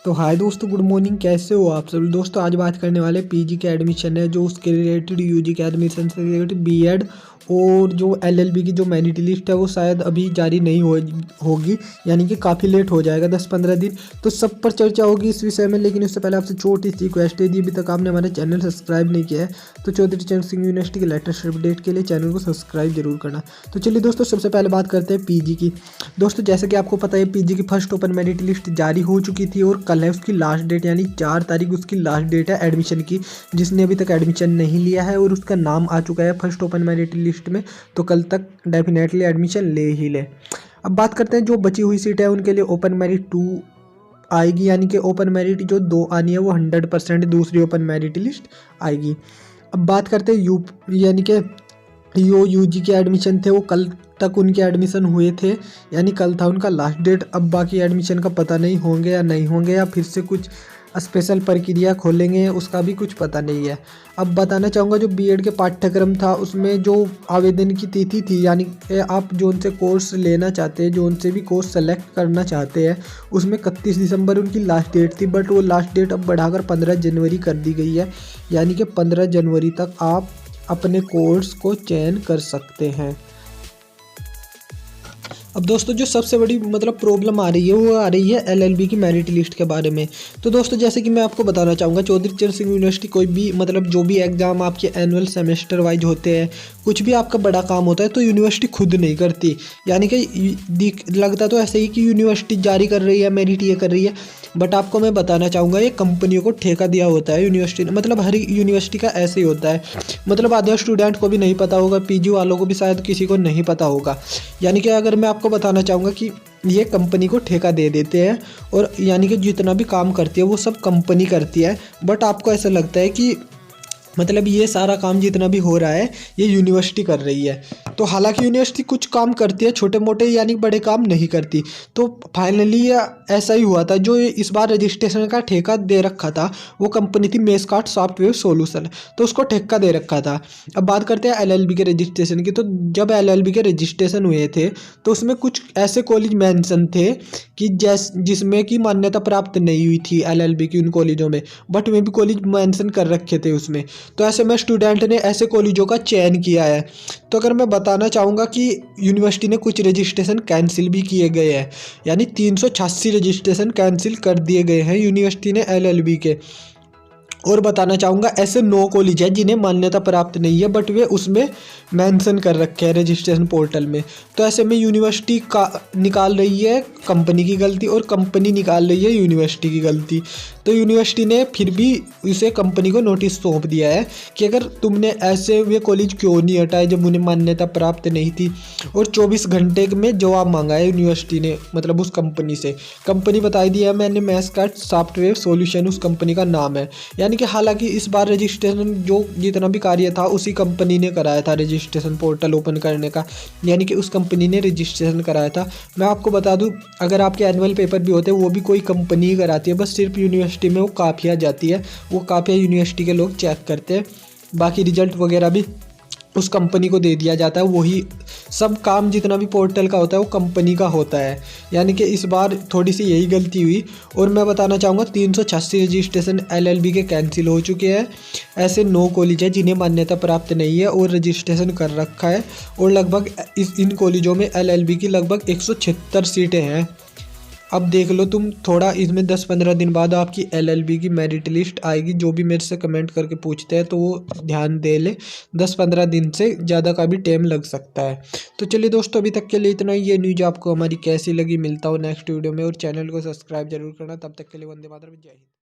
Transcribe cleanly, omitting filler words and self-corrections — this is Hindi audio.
तो हाय दोस्तों, गुड मॉर्निंग। कैसे हो आप सब दोस्तों? आज बात करने वाले पीजी के एडमिशन है, जो उसके रिलेटेड यूजी के एडमिशन से रिलेटेड बीएड और जो एलएलबी की जो मेरिट लिस्ट है वो शायद अभी जारी नहीं होगी, यानी कि काफ़ी लेट हो जाएगा, 10-15 दिन। तो सब पर चर्चा होगी इस विषय में। लेकिन उससे पहले आपसे छोटी सी रिक्वेस्ट है, यदि अभी तक आपने हमारे चैनल सब्सक्राइब नहीं किया है तो चौधरी चरण सिंह यूनिवर्सिटी के लेटेस्ट अपडेट के लिए चैनल को सब्सक्राइब जरूर करना। तो चलिए दोस्तों, सबसे पहले बात करते हैं पीजी की। दोस्तों जैसे कि आपको पता है, पीजी की फर्स्ट ओपन मेरिट लिस्ट जारी हो चुकी थी और कल है उसकी लास्ट डेट, यानी 4 तारीख उसकी लास्ट डेट है एडमिशन की। जिसने अभी तक एडमिशन नहीं लिया है और उसका नाम आ चुका है फर्स्ट ओपन मेरिट लिस्ट में, तो कल तक डेफिनेटली एडमिशन ले ही ले। अब बात करते हैं जो बची हुई सीट है उनके लिए ओपन मेरिट 2 आएगी, यानी कि ओपन मेरिट जो 2 आनी है वो 100% दूसरी ओपन मेरिट लिस्ट आएगी। अब बात करते हैं यानी कि यूजी के एडमिशन थे, वो कल तक उनके एडमिशन हुए थे, यानी कल था उनका लास्ट डेट। अब बाकी एडमिशन का पता नहीं होंगे या नहीं होंगे, या फिर से कुछ स्पेशल प्रक्रिया खोलेंगे, उसका भी कुछ पता नहीं है। अब बताना चाहूँगा जो बीएड के पाठ्यक्रम था उसमें जो आवेदन की तिथि थी, यानी कि आप जो उनसे कोर्स लेना चाहते हैं, जो उनसे भी कोर्स सेलेक्ट करना चाहते हैं, उसमें 31 दिसंबर उनकी लास्ट डेट थी। बट वो लास्ट डेट अब बढ़ाकर 15 जनवरी कर दी गई है, यानी कि 15 जनवरी तक आप अपने कोर्स को चयन कर सकते हैं। अब दोस्तों जो सबसे बड़ी प्रॉब्लम आ रही है वो आ रही है एलएलबी की मेरिट लिस्ट के बारे में। तो दोस्तों जैसे कि मैं आपको बताना चाहूँगा, चौधरी चरण सिंह यूनिवर्सिटी कोई भी जो भी एग्ज़ाम आपके एनुअल सेमेस्टर वाइज होते हैं, कुछ भी आपका बड़ा काम होता है तो यूनिवर्सिटी खुद नहीं करती। यानी कि लगता तो ऐसे ही कि यूनिवर्सिटी जारी कर रही है, मेरिट ये कर रही है, बट आपको मैं बताना चाहूँगा ये कंपनियों को ठेका दिया होता है यूनिवर्सिटी ने। हर यूनिवर्सिटी का ऐसे ही होता है। आधे स्टूडेंट को भी नहीं पता होगा, पीजी वालों को भी शायद किसी को नहीं पता होगा। यानी कि अगर मैं आपको बताना चाहूँगा कि ये कंपनी को ठेका दे देते हैं, और यानी कि जितना भी काम करती है वो सब कंपनी करती है। बट आपको ऐसा लगता है कि ये सारा काम जितना भी हो रहा है ये यूनिवर्सिटी कर रही है। तो हालांकि यूनिवर्सिटी कुछ काम करती है छोटे मोटे, यानी बड़े काम नहीं करती। तो फाइनली ऐसा ही हुआ था। जो इस बार रजिस्ट्रेशन का ठेका दे रखा था वो कंपनी थी मेसकार्ट सॉफ्टवेयर सॉल्यूशन, तो उसको ठेका दे रखा था। अब बात करते हैं एलएलबी के रजिस्ट्रेशन की। तो जब एलएलबी के रजिस्ट्रेशन हुए थे तो उसमें कुछ ऐसे कॉलेज मेंशन थे कि जिसमें कि मान्यता प्राप्त नहीं हुई थी एलएलबी की उन कॉलेजों में, बट वे भी कॉलेज मेंशन कर रखे थे उसमें। तो ऐसे में स्टूडेंट ने ऐसे कॉलेजों का चयन किया है। तो अगर मैं बताना चाहूँगा कि यूनिवर्सिटी ने कुछ रजिस्ट्रेशन कैंसिल भी किए गए हैं, यानी 386 रजिस्ट्रेशन कैंसिल कर दिए गए हैं यूनिवर्सिटी ने एलएलबी के। और बताना चाहूँगा ऐसे 9 कॉलेज हैं जिन्हें मान्यता प्राप्त नहीं है, बट वे उसमें मेंशन कर रखे हैं रजिस्ट्रेशन पोर्टल में। तो ऐसे में यूनिवर्सिटी का निकाल रही है कंपनी की गलती, और कंपनी निकाल रही है यूनिवर्सिटी की गलती। तो यूनिवर्सिटी ने फिर भी उसे कंपनी को नोटिस सौंप दिया है कि अगर तुमने ऐसे वे कॉलेज क्यों नहीं हटाए जब उन्हें मान्यता प्राप्त नहीं थी। और 24 घंटे में जवाब मांगा है यूनिवर्सिटी ने, उस कंपनी से। कंपनी बता दी है मैंने, मेसकार्ट सॉफ्टवेयर सॉल्यूशन उस कंपनी का नाम है। यानी कि हालांकि इस बार रजिस्ट्रेशन जो जितना भी कार्य था उसी कंपनी ने कराया था, रजिस्ट्रेशन पोर्टल ओपन करने का, यानी कि उस कंपनी ने रजिस्ट्रेशन कराया था। मैं आपको बता दूं, अगर आपके एनुअल पेपर भी होते हैं वो भी कोई कंपनी ही कराती है, बस सिर्फ यूनिवर्सिटी में वो काफिया जाती है, वो काफिया यूनिवर्सिटी के लोग चेक करते हैं। बाकी रिजल्ट वगैरह भी उस कंपनी को दे दिया जाता है। वही सब काम जितना भी पोर्टल का होता है वो कंपनी का होता है। यानी कि इस बार थोड़ी सी यही गलती हुई। और मैं बताना चाहूँगा 386 रजिस्ट्रेशन एलएलबी के कैंसिल हो चुके हैं। ऐसे 9 कॉलेज हैं जिन्हें मान्यता प्राप्त नहीं है और रजिस्ट्रेशन कर रखा है, और लगभग इन कॉलेजों में एलएलबी की लगभग 176 सीटें हैं। अब देख लो तुम, थोड़ा इसमें 10-15 दिन बाद आपकी एलएलबी की मेरिट लिस्ट आएगी। जो भी मेरे से कमेंट करके पूछते हैं तो वो ध्यान दे ले, 10-15 दिन से ज़्यादा का भी टाइम लग सकता है। तो चलिए दोस्तों, अभी तक के लिए इतना ही। ये न्यूज़ आपको हमारी कैसी लगी, मिलता हो नेक्स्ट वीडियो में, और चैनल को सब्सक्राइब जरूर करना। तब तक के लिए वंदे मातरम, जय हिंद।